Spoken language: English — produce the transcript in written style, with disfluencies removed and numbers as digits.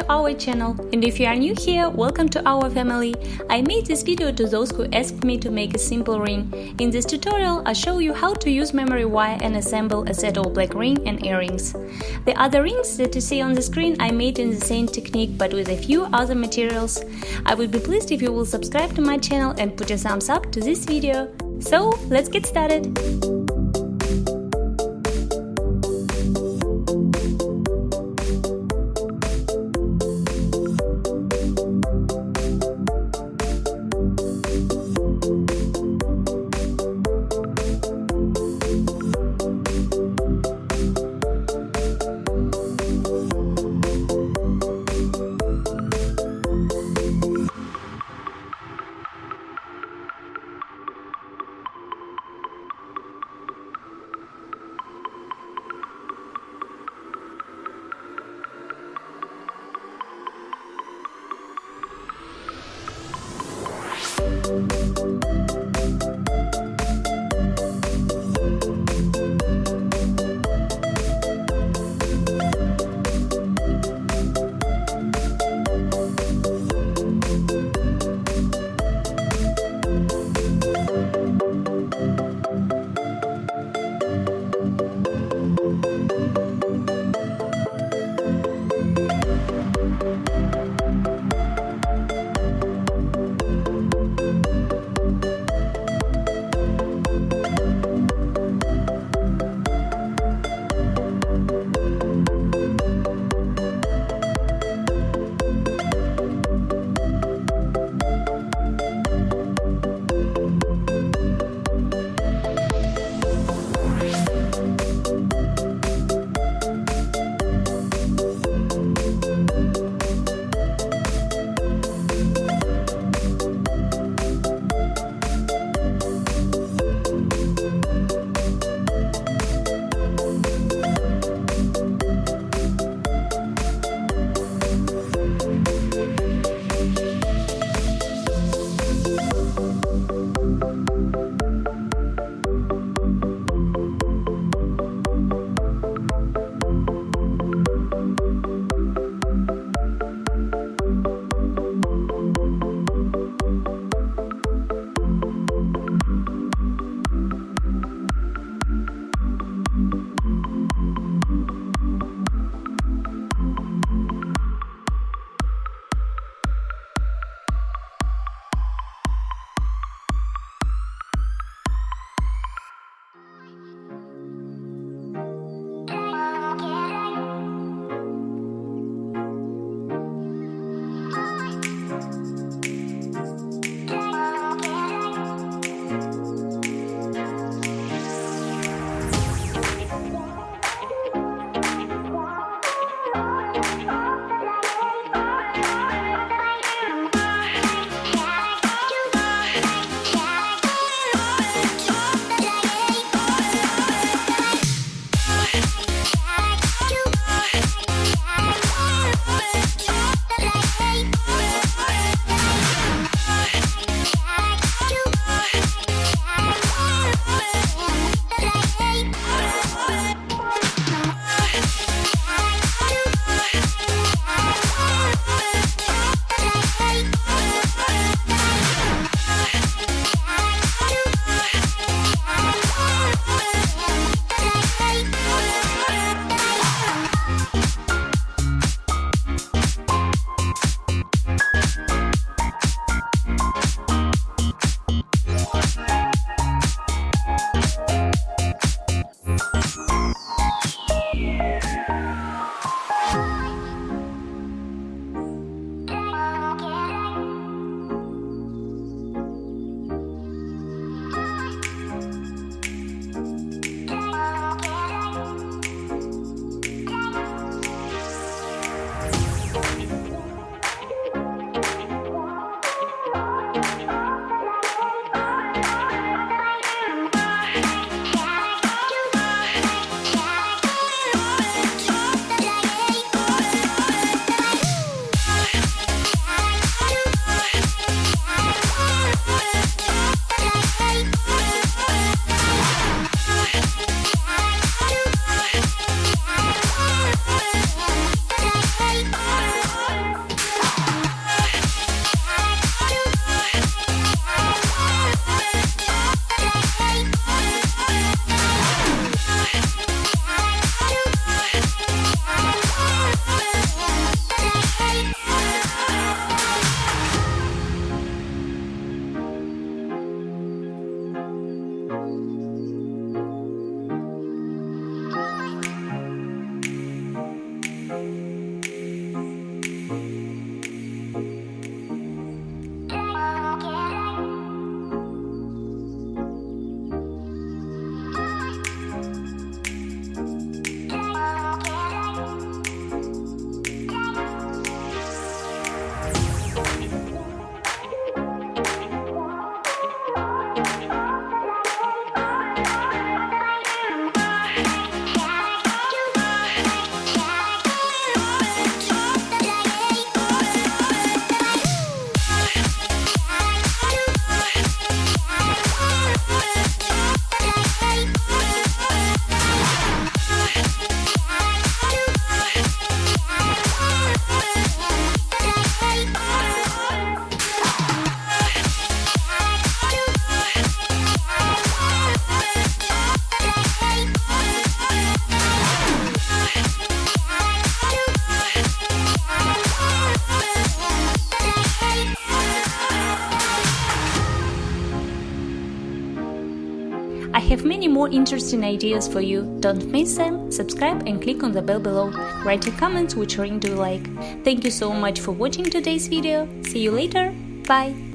our channel, and if you are new here, welcome to our family. I made this video to those who asked me to make a simple ring. In this tutorial, I'll show you how to use memory wire and assemble a set of black ring and earrings. The other rings that you see on the screen I made in the same technique but with a few other materials. I would be pleased if you will subscribe to my channel and put a thumbs up to this video. So, let's get started! I have many more interesting ideas for you. Don't miss them, subscribe and click on the bell below. Write your comments which ring do you like. Thank you so much for watching today's video. See you later. Bye!